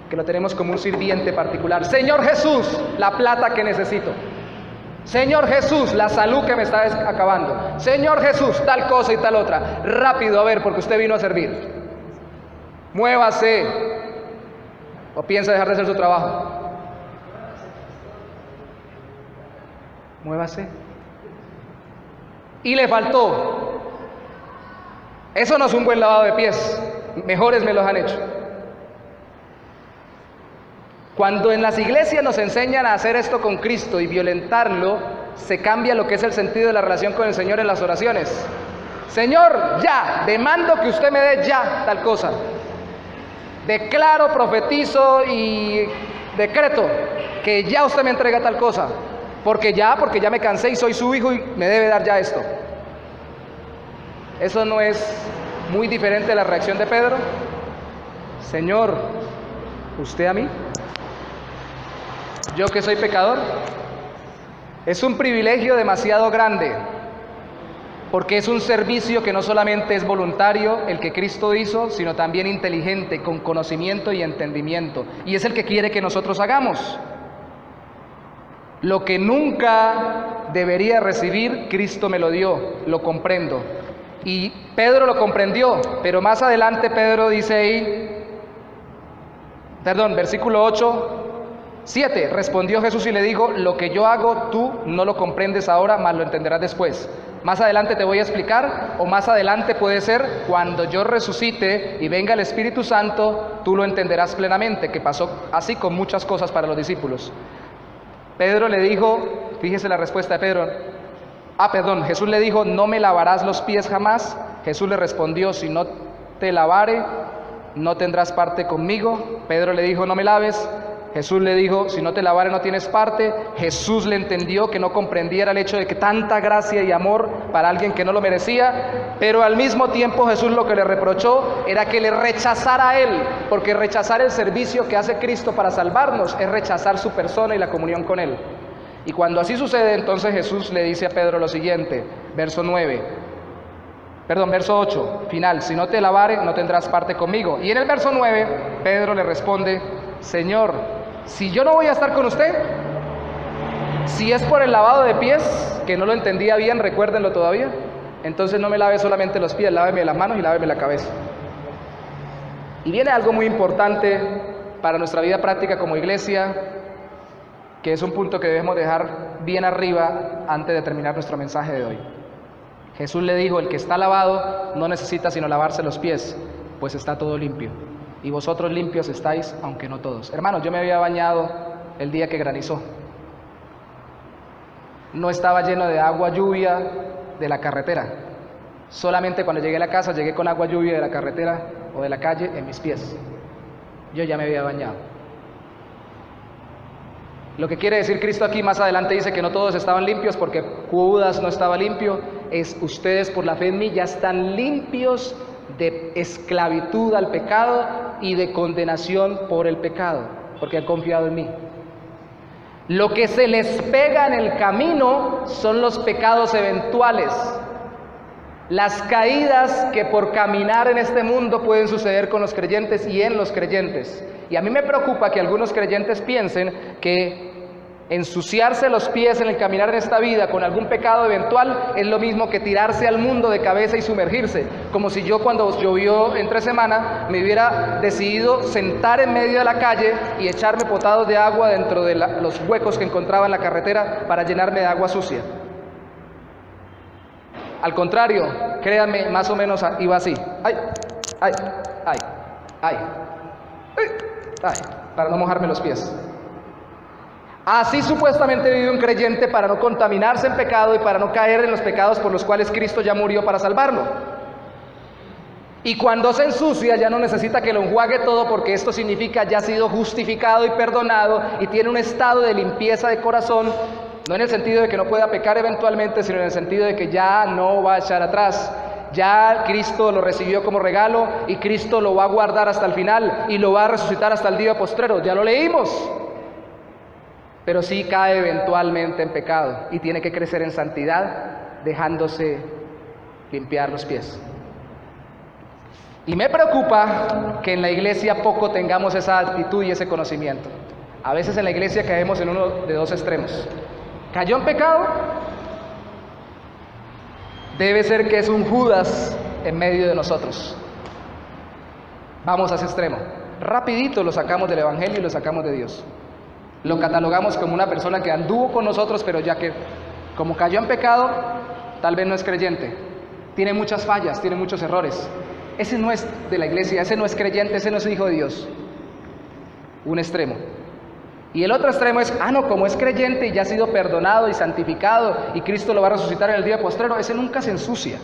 que lo tenemos como un sirviente particular. Señor Jesús, la plata que necesito. Señor Jesús, la salud que me está acabando. Señor Jesús, tal cosa y tal otra. Rápido, a ver, porque usted vino a servir. Muévase. ¿O piensa dejar de hacer su trabajo? Muévase. Y le faltó. Eso no es un buen lavado de pies. Mejores me los han hecho. Cuando en las iglesias nos enseñan a hacer esto con Cristo y violentarlo, se cambia lo que es el sentido de la relación con el Señor en las oraciones. Señor, ya, demando que usted me dé ya tal cosa. Declaro, profetizo y decreto que ya usted me entrega tal cosa. Porque ya me cansé y soy su hijo y me debe dar ya esto. Eso no es muy diferente de la reacción de Pedro. Señor, ¿usted a mí? ¿Yo que soy pecador? Es un privilegio demasiado grande, porque es un servicio que no solamente es voluntario, el que Cristo hizo, sino también inteligente, con conocimiento y entendimiento, y es el que quiere que nosotros hagamos. Lo que nunca debería recibir, Cristo me lo dio, lo comprendo. Y Pedro lo comprendió, pero más adelante Pedro dice ahí, versículo 7, respondió Jesús y le dijo, lo que yo hago tú no lo comprendes ahora, mas lo entenderás después. Más adelante te voy a explicar, o más adelante puede ser cuando yo resucite y venga el Espíritu Santo, tú lo entenderás plenamente, que pasó así con muchas cosas para los discípulos. Pedro le dijo, fíjese la respuesta de Pedro, Jesús le dijo, no me lavarás los pies jamás. Jesús le respondió, si no te lavare, no tendrás parte conmigo. Pedro le dijo, no me laves. Jesús le dijo, si no te lavare no tienes parte. Jesús le entendió que no comprendiera el hecho de que tanta gracia y amor para alguien que no lo merecía, pero al mismo tiempo Jesús lo que le reprochó era que le rechazara a él, porque rechazar el servicio que hace Cristo para salvarnos es rechazar su persona y la comunión con él. Y cuando así sucede, entonces Jesús le dice a Pedro lo siguiente, verso 8, final, si no te lavare no tendrás parte conmigo. Y en el verso 9, Pedro le responde, Señor, si yo no voy a estar con usted, si es por el lavado de pies, que no lo entendía bien, recuérdenlo todavía, entonces no me lave solamente los pies, láveme las manos y láveme la cabeza. Y viene algo muy importante para nuestra vida práctica como iglesia, que es un punto que debemos dejar bien arriba antes de terminar nuestro mensaje de hoy. Jesús le dijo, el que está lavado no necesita sino lavarse los pies, pues está todo limpio. Y vosotros limpios estáis, aunque no todos. Hermanos, yo me había bañado el día que granizó. No estaba lleno de agua lluvia de la carretera. Solamente cuando llegué a la casa, llegué con agua lluvia de la carretera o de la calle en mis pies. Yo ya me había bañado. Lo que quiere decir Cristo aquí más adelante dice que no todos estaban limpios porque Judas no estaba limpio. Es ustedes por la fe en mí ya están limpios de esclavitud al pecado y de condenación por el pecado, porque han confiado en mí. Lo que se les pega en el camino son los pecados eventuales, las caídas que por caminar en este mundo pueden suceder con los creyentes y en los creyentes. Y a mí me preocupa que algunos creyentes piensen que ensuciarse los pies en el caminar en esta vida con algún pecado eventual es lo mismo que tirarse al mundo de cabeza y sumergirse, como si yo cuando llovió entre semana me hubiera decidido sentar en medio de la calle y echarme potados de agua dentro de los huecos que encontraba en la carretera para llenarme de agua sucia. Al contrario, créanme, más o menos iba así, para no mojarme los pies. Así supuestamente vive un creyente para no contaminarse en pecado y para no caer en los pecados por los cuales Cristo ya murió para salvarlo. Y cuando se ensucia ya no necesita que lo enjuague todo, porque esto significa ya ha sido justificado y perdonado y tiene un estado de limpieza de corazón, no en el sentido de que no pueda pecar eventualmente, sino en el sentido de que ya no va a echar atrás. Ya Cristo lo recibió como regalo y Cristo lo va a guardar hasta el final y lo va a resucitar hasta el día postrero. Ya lo leímos. Pero sí cae eventualmente en pecado y tiene que crecer en santidad, dejándose limpiar los pies. Y me preocupa que en la iglesia poco tengamos esa actitud y ese conocimiento. A veces en la iglesia caemos en uno de dos extremos. ¿Cayó en pecado? Debe ser que es un Judas en medio de nosotros. Vamos a ese extremo. Rapidito lo sacamos del Evangelio y lo sacamos de Dios. Lo catalogamos como una persona que anduvo con nosotros, pero ya que como cayó en pecado, tal vez no es creyente. Tiene muchas fallas, tiene muchos errores. Ese no es de la iglesia, ese no es creyente, ese no es hijo de Dios. Un extremo. Y el otro extremo es, no, como es creyente y ya ha sido perdonado y santificado y Cristo lo va a resucitar en el día postrero, ese nunca se ensucia.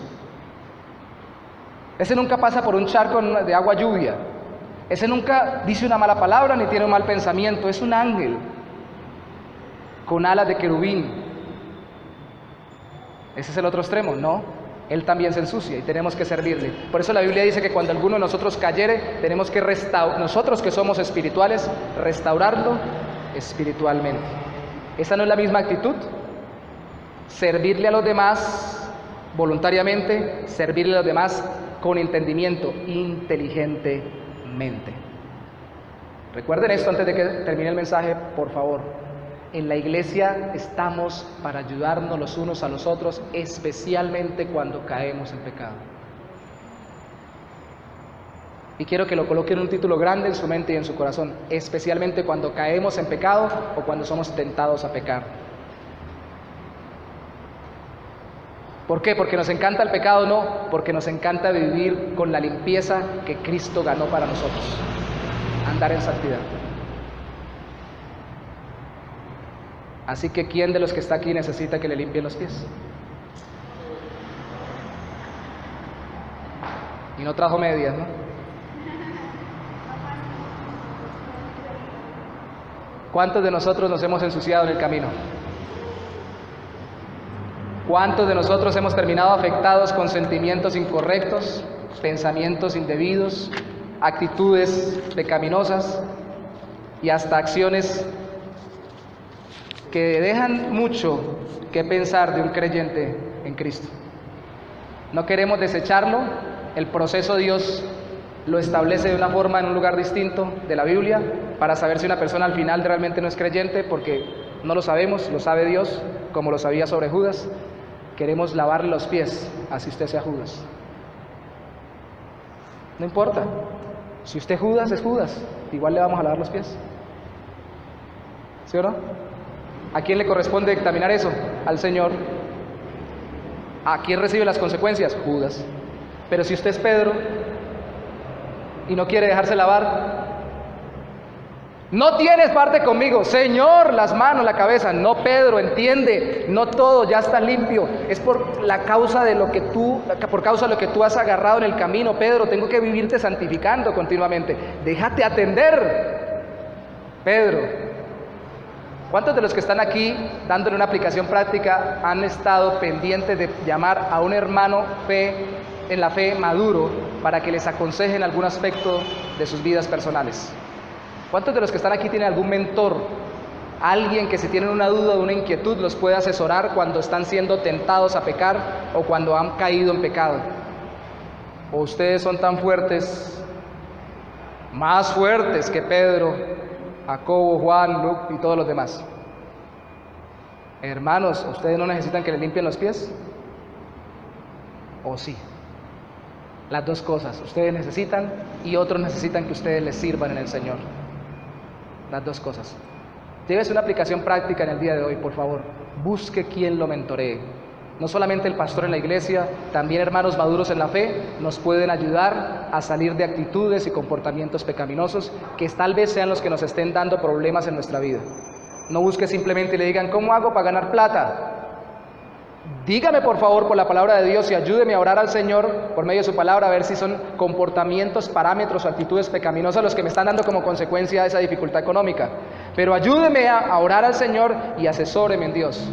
Ese nunca pasa por un charco de agua lluvia. Ese nunca dice una mala palabra ni tiene un mal pensamiento. Es un ángel con alas de querubín. Ese es el otro extremo, ¿no? Él también se ensucia y tenemos que servirle. Por eso la Biblia dice que cuando alguno de nosotros cayere, tenemos que nosotros que somos espirituales, restaurarlo espiritualmente. ¿Esa no es la misma actitud? Servirle a los demás voluntariamente, servirle a los demás con entendimiento, inteligentemente. Recuerden esto antes de que termine el mensaje, por favor. En la iglesia estamos para ayudarnos los unos a los otros, especialmente cuando caemos en pecado. Y quiero que lo coloquen en un título grande en su mente y en su corazón, especialmente cuando caemos en pecado o cuando somos tentados a pecar. ¿Por qué? ¿Porque nos encanta el pecado? No, porque nos encanta vivir con la limpieza que Cristo ganó para nosotros, andar en santidad. Así que ¿quién de los que está aquí necesita que le limpien los pies? Y no trajo medias, ¿no? ¿Cuántos de nosotros nos hemos ensuciado en el camino? ¿Cuántos de nosotros hemos terminado afectados con sentimientos incorrectos, pensamientos indebidos, actitudes pecaminosas y hasta acciones que dejan mucho que pensar de un creyente en Cristo? No queremos desecharlo. El proceso Dios lo establece de una forma en un lugar distinto de la Biblia para saber si una persona al final realmente no es creyente, porque no lo sabemos, lo sabe Dios, como lo sabía sobre Judas. Queremos lavarle los pies, así usted sea Judas. No importa, si usted es Judas, igual le vamos a lavar los pies. ¿Sí o no? ¿A quién le corresponde dictaminar eso? Al Señor. ¿A quién recibe las consecuencias? Judas. Pero si usted es Pedro y no quiere dejarse lavar, no tienes parte conmigo, Señor, las manos, la cabeza. No, Pedro, entiende, no todo ya está limpio. Es por causa de lo que tú has agarrado en el camino, Pedro. Tengo que vivirte santificando continuamente. Déjate atender, Pedro. ¿Cuántos de los que están aquí dándole una aplicación práctica han estado pendientes de llamar a un hermano en la fe maduro para que les aconsejen algún aspecto de sus vidas personales? ¿Cuántos de los que están aquí tienen algún mentor? Alguien que si tienen una duda o una inquietud los puede asesorar cuando están siendo tentados a pecar o cuando han caído en pecado. ¿O ustedes son tan fuertes, más fuertes que Pedro, Jacobo, Juan, Luke y todos los demás? Hermanos, ¿ustedes no necesitan que les limpien los pies? ¿O sí? Las dos cosas, ustedes necesitan y otros necesitan que ustedes les sirvan en el Señor. Las dos cosas. Llévese una aplicación práctica en el día de hoy, por favor. Busque quien lo mentoree. No solamente el pastor en la iglesia, también hermanos maduros en la fe nos pueden ayudar a salir de actitudes y comportamientos pecaminosos que tal vez sean los que nos estén dando problemas en nuestra vida. No busque simplemente y le digan, ¿cómo hago para ganar plata? Dígame por favor por la palabra de Dios y ayúdeme a orar al Señor por medio de su palabra, a ver si son comportamientos, parámetros o actitudes pecaminosas los que me están dando como consecuencia de esa dificultad económica. Pero ayúdeme a orar al Señor y asesóreme en Dios.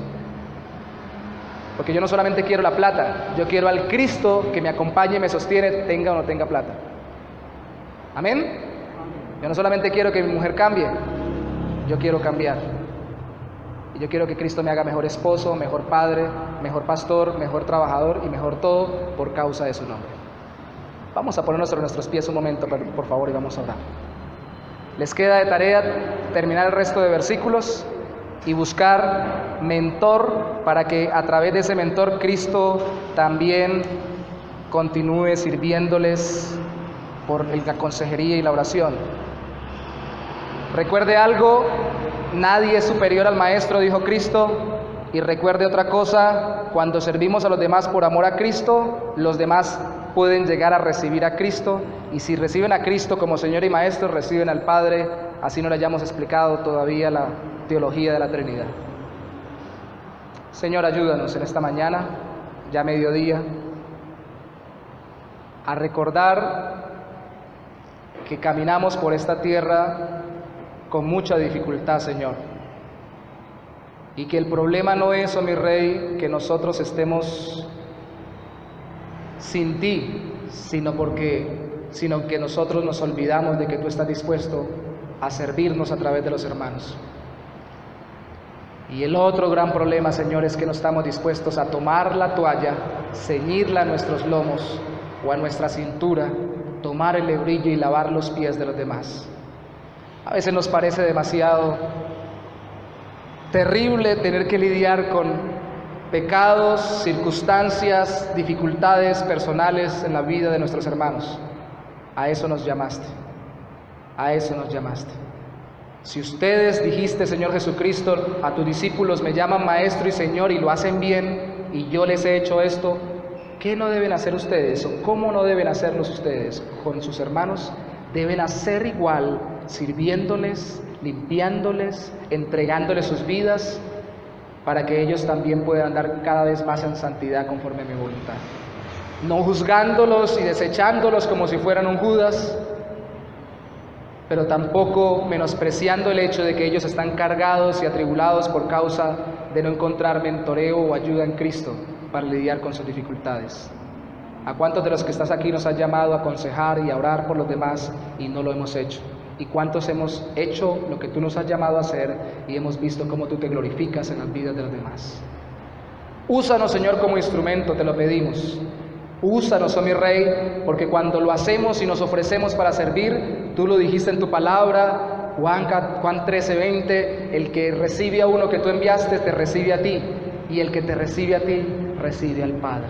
Porque yo no solamente quiero la plata, yo quiero al Cristo que me acompañe y me sostiene, tenga o no tenga plata. ¿Amén? Yo no solamente quiero que mi mujer cambie, yo quiero cambiar. Y yo quiero que Cristo me haga mejor esposo, mejor padre, mejor pastor, mejor trabajador y mejor todo por causa de su nombre. Vamos a ponernos sobre nuestros pies un momento, por favor, y vamos a orar. Les queda de tarea terminar el resto de versículos y buscar mentor para que a través de ese mentor Cristo también continúe sirviéndoles por la consejería y la oración. Recuerde algo, nadie es superior al Maestro, dijo Cristo, y recuerde otra cosa, cuando servimos a los demás por amor a Cristo, los demás pueden llegar a recibir a Cristo, y si reciben a Cristo como Señor y Maestro, reciben al Padre, así no le hayamos explicado todavía la teología de la Trinidad. Señor, ayúdanos en esta mañana, ya mediodía, a recordar que caminamos por esta tierra con mucha dificultad, Señor, y que el problema no es, oh mi Rey, que nosotros estemos sin ti, sino que nosotros nos olvidamos de que tú estás dispuesto a servirnos a través de los hermanos. Y el otro gran problema, Señor, es que no estamos dispuestos a tomar la toalla, ceñirla a nuestros lomos o a nuestra cintura, tomar el lebrillo y lavar los pies de los demás. A veces nos parece demasiado terrible tener que lidiar con pecados, circunstancias, dificultades personales en la vida de nuestros hermanos. A eso nos llamaste, a eso nos llamaste. Si ustedes dijiste, Señor Jesucristo, a tus discípulos me llaman Maestro y Señor y lo hacen bien, y yo les he hecho esto, ¿qué no deben hacer ustedes o cómo no deben hacerlos ustedes con sus hermanos? Deben hacer igual, sirviéndoles, limpiándoles, entregándoles sus vidas, para que ellos también puedan andar cada vez más en santidad conforme a mi voluntad. No juzgándolos y desechándolos como si fueran un Judas, pero tampoco menospreciando el hecho de que ellos están cargados y atribulados por causa de no encontrar mentoreo o ayuda en Cristo para lidiar con sus dificultades. ¿A cuántos de los que estás aquí nos has llamado a aconsejar y a orar por los demás y no lo hemos hecho? ¿Y cuántos hemos hecho lo que tú nos has llamado a hacer y hemos visto cómo tú te glorificas en las vidas de los demás? Úsanos, Señor, como instrumento, te lo pedimos. Úsanos, oh mi Rey, porque cuando lo hacemos y nos ofrecemos para servir, tú lo dijiste en tu palabra, Juan 13:20, el que recibe a uno que tú enviaste, te recibe a ti, y el que te recibe a ti, recibe al Padre.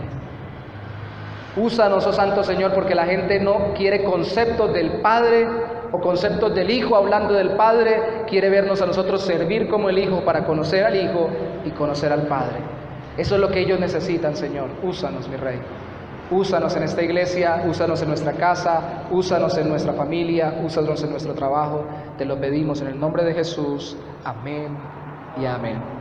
Úsanos, oh Santo Señor, porque la gente no quiere conceptos del Padre o conceptos del Hijo hablando del Padre, quiere vernos a nosotros servir como el Hijo para conocer al Hijo y conocer al Padre. Eso es lo que ellos necesitan, Señor. Úsanos, mi Rey. Úsanos en esta iglesia, úsanos en nuestra casa, úsanos en nuestra familia, úsanos en nuestro trabajo. Te lo pedimos en el nombre de Jesús. Amén y amén.